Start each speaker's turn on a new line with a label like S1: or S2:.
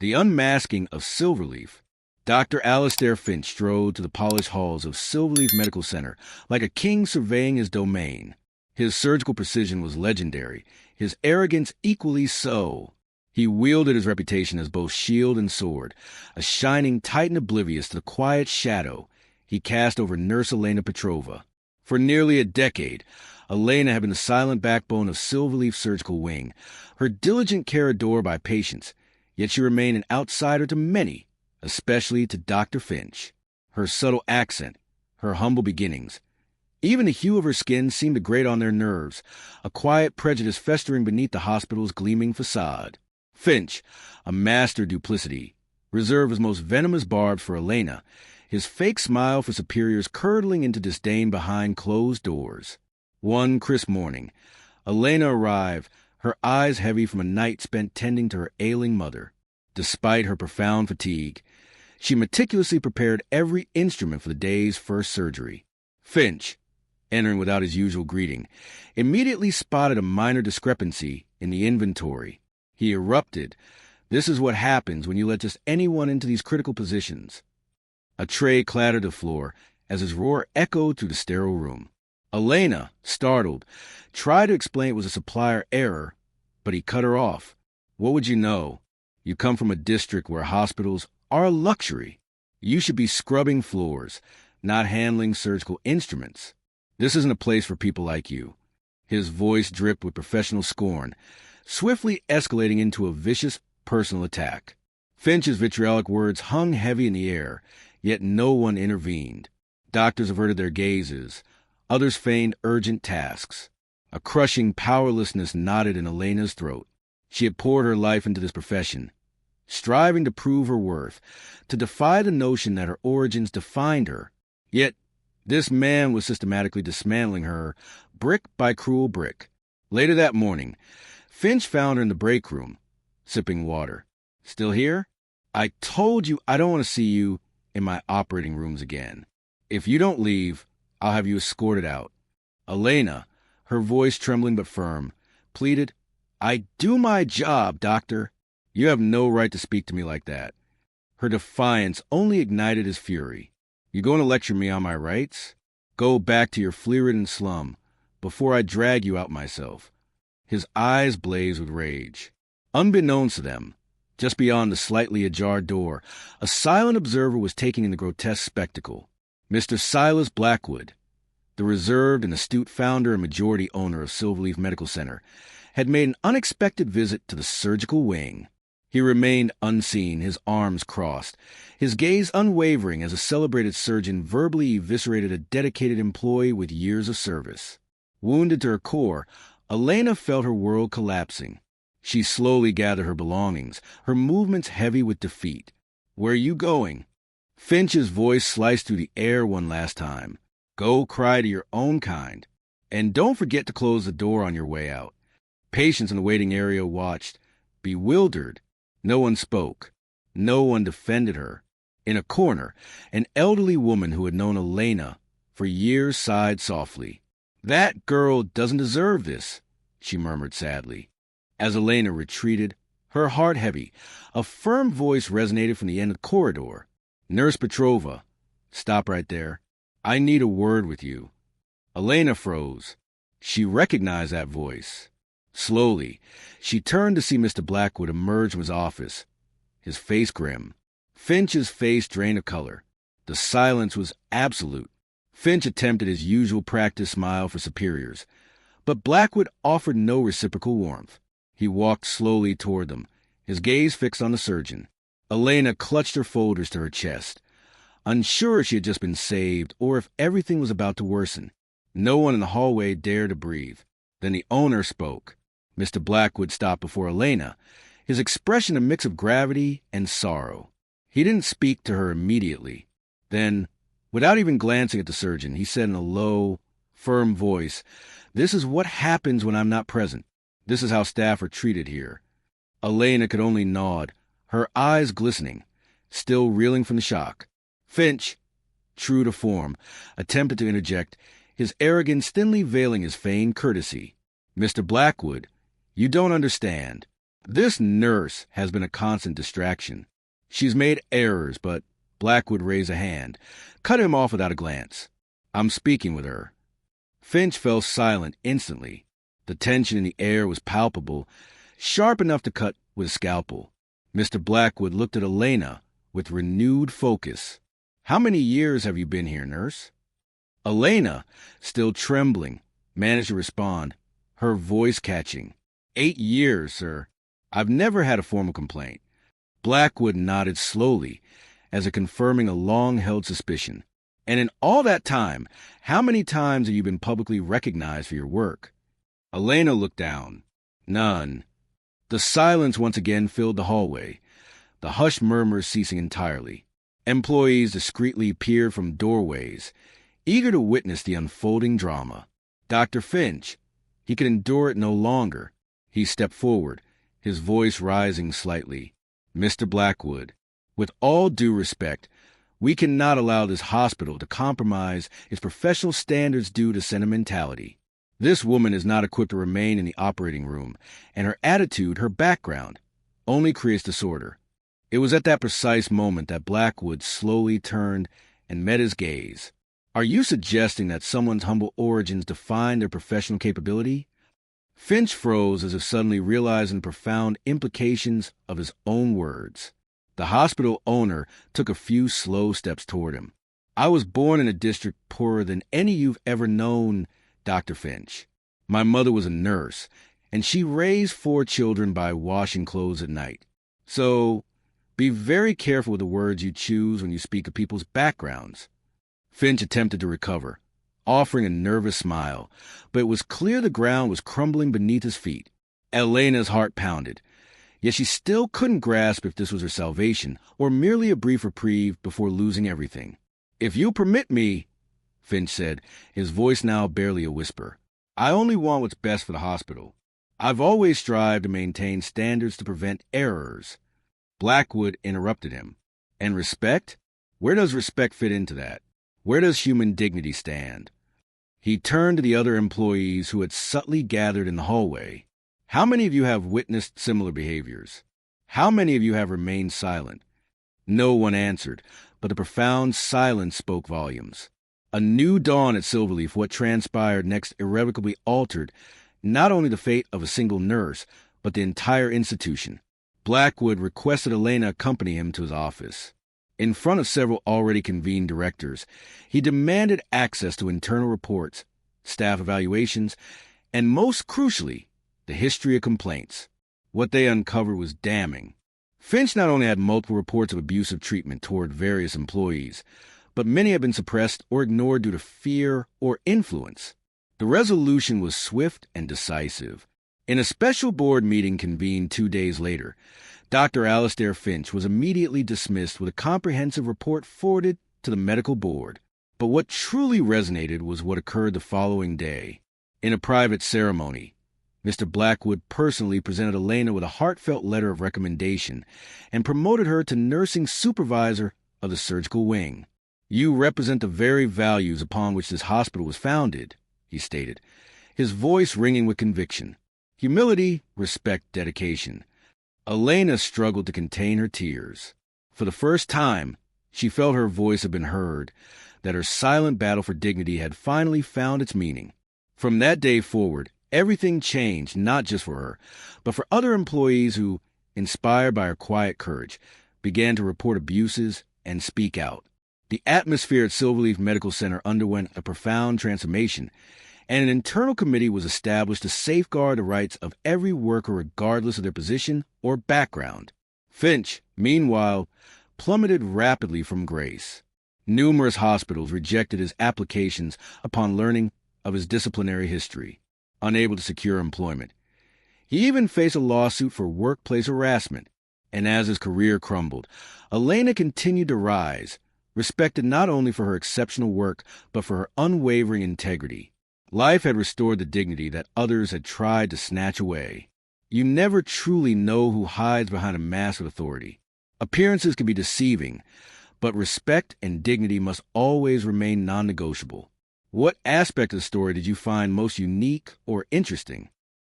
S1: The unmasking of Silverleaf. Dr. Alastair Finch strode to the polished halls of Silverleaf Medical Center like a king surveying his domain. His surgical precision was legendary, his arrogance equally so. He wielded his reputation as both shield and sword, a shining titan oblivious to the quiet shadow he cast over Nurse Elena Petrova. For nearly a decade, Elena had been the silent backbone of Silverleaf Surgical Wing, her diligent care adored by patients, yet she remained an outsider to many, especially to Dr. Finch. Her subtle accent, her humble beginnings. Even the hue of her skin seemed to grate on their nerves, a quiet prejudice festering beneath the hospital's gleaming facade. Finch, a master duplicity, reserved his most venomous barbs for Elena, his fake smile for superiors curdling into disdain behind closed doors. One crisp morning, Elena arrived, her eyes heavy from a night spent tending to her ailing mother. Despite her profound fatigue, she meticulously prepared every instrument for the day's first surgery. Finch, entering without his usual greeting, immediately spotted a minor discrepancy in the inventory. He erupted. This is what happens when you let just anyone into these critical positions. A tray clattered the floor as his roar echoed through the sterile room. Elena, startled, tried to explain it was a supplier error, but he cut her off. What would you know? You come from a district where hospitals are a luxury. You should be scrubbing floors, not handling surgical instruments. This isn't a place for people like you. His voice dripped with professional scorn, swiftly escalating into a vicious personal attack. Finch's vitriolic words hung heavy in the air, yet no one intervened. Doctors averted their gazes. Others feigned urgent tasks. A crushing powerlessness knotted in Elena's throat. She had poured her life into this profession, striving to prove her worth, to defy the notion that her origins defined her. Yet this man was systematically dismantling her, brick by cruel brick. Later that morning, Finch found her in the break room, sipping water. Still here? I told you I don't want to see you in my operating rooms again. If you don't leave, I'll have you escorted out. Elena, her voice trembling but firm, pleaded, I do my job, doctor. You have no right to speak to me like that. Her defiance only ignited his fury. You going to lecture me on my rights? Go back to your flea-ridden slum before I drag you out myself. His eyes blazed with rage. Unbeknownst to them, just beyond the slightly ajar door, a silent observer was taking in the grotesque spectacle. Mr. Silas Blackwood, the reserved and astute founder and majority owner of Silverleaf Medical Center, had made an unexpected visit to the surgical wing. He remained unseen, his arms crossed, his gaze unwavering as a celebrated surgeon verbally eviscerated a dedicated employee with years of service. Wounded to her core, Elena felt her world collapsing. She slowly gathered her belongings, her movements heavy with defeat. Where are you going? Finch's voice sliced through the air one last time. Go cry to your own kind. And don't forget to close the door on your way out. Patients in the waiting area watched, bewildered. No one spoke. No one defended her. In a corner, an elderly woman who had known Elena for years sighed softly. That girl doesn't deserve this, she murmured sadly. As Elena retreated, her heart heavy, a firm voice resonated from the end of the corridor. Nurse Petrova, stop right there. I need a word with you. Elena froze. She recognized that voice. Slowly, she turned to see Mr. Blackwood emerge from his office, his face grim. Finch's face drained of color. The silence was absolute. Finch attempted his usual practice smile for superiors, but Blackwood offered no reciprocal warmth. He walked slowly toward them, his gaze fixed on the surgeon. Elena clutched her folders to her chest, unsure if she had just been saved or if everything was about to worsen. No one in the hallway dared to breathe. Then the owner spoke. Mr. Blackwood stopped before Elena, his expression a mix of gravity and sorrow. He didn't speak to her immediately. Then, without even glancing at the surgeon, he said in a low, firm voice, "This is what happens when I'm not present. This is how staff are treated here." Elena could only nod, her eyes glistening, still reeling from the shock. Finch, true to form, attempted to interject, his arrogance thinly veiling his feigned courtesy. "Mr. Blackwood, you don't understand. This nurse has been a constant distraction. She's made errors, but Blackwood raised a hand, cut him off without a glance. I'm speaking with her. Finch fell silent instantly. The tension in the air was palpable, sharp enough to cut with a scalpel. Mr. Blackwood looked at Elena with renewed focus. How many years have you been here, nurse? Elena, still trembling, managed to respond, her voice catching. 8 years, sir. I've never had a formal complaint. Blackwood nodded slowly, as if confirming a long-held suspicion. And in all that time, how many times have you been publicly recognized for your work? Elena looked down. None. The silence once again filled the hallway, the hushed murmurs ceasing entirely. Employees discreetly peered from doorways, eager to witness the unfolding drama. Dr. Finch. He could endure it no longer. He stepped forward, his voice rising slightly. Mr. Blackwood, with all due respect, we cannot allow this hospital to compromise its professional standards due to sentimentality. This woman is not equipped to remain in the operating room, and her attitude, her background, only creates disorder. It was at that precise moment that Blackwood slowly turned and met his gaze. Are you suggesting that someone's humble origins define their professional capability? Finch froze as if suddenly realizing the profound implications of his own words. The hospital owner took a few slow steps toward him. I was born in a district poorer than any you've ever known, Dr. Finch. My mother was a nurse, and she raised 4 children by washing clothes at night. So, be very careful with the words you choose when you speak of people's backgrounds. Finch attempted to recover, offering a nervous smile, but it was clear the ground was crumbling beneath his feet. Elena's heart pounded, yet she still couldn't grasp if this was her salvation or merely a brief reprieve before losing everything. If you'll permit me, Finch said, his voice now barely a whisper, I only want what's best for the hospital. I've always strived to maintain standards to prevent errors. Blackwood interrupted him. And respect? Where does respect fit into that? Where does human dignity stand? He turned to the other employees who had subtly gathered in the hallway. How many of you have witnessed similar behaviors? How many of you have remained silent? No one answered, but the profound silence spoke volumes. A new dawn at Silverleaf, what transpired next irrevocably altered not only the fate of a single nurse, but the entire institution. Blackwood requested Elena accompany him to his office. In front of several already convened directors, he demanded access to internal reports, staff evaluations, and most crucially, the history of complaints. What they uncovered was damning. Finch not only had multiple reports of abusive treatment toward various employees, but many had been suppressed or ignored due to fear or influence. The resolution was swift and decisive. In a special board meeting convened 2 days later, Dr. Alastair Finch was immediately dismissed with a comprehensive report forwarded to the medical board. But what truly resonated was what occurred the following day. In a private ceremony, Mr. Blackwood personally presented Elena with a heartfelt letter of recommendation and promoted her to nursing supervisor of the surgical wing. You represent the very values upon which this hospital was founded, he stated, his voice ringing with conviction. Humility, respect, dedication. Elena struggled to contain her tears. For the first time, she felt her voice had been heard, that her silent battle for dignity had finally found its meaning. From that day forward, everything changed, not just for her, but for other employees who, inspired by her quiet courage, began to report abuses and speak out. The atmosphere at Silverleaf Medical Center underwent a profound transformation, and an internal committee was established to safeguard the rights of every worker regardless of their position or background. Finch, meanwhile, plummeted rapidly from grace. Numerous hospitals rejected his applications upon learning of his disciplinary history, unable to secure employment. He even faced a lawsuit for workplace harassment, and as his career crumbled, Elena continued to rise, respected not only for her exceptional work, but for her unwavering integrity. Life had restored the dignity that others had tried to snatch away. You never truly know who hides behind a mask of authority. Appearances can be deceiving, but respect and dignity must always remain non-negotiable. What aspect of the story did you find most unique or interesting?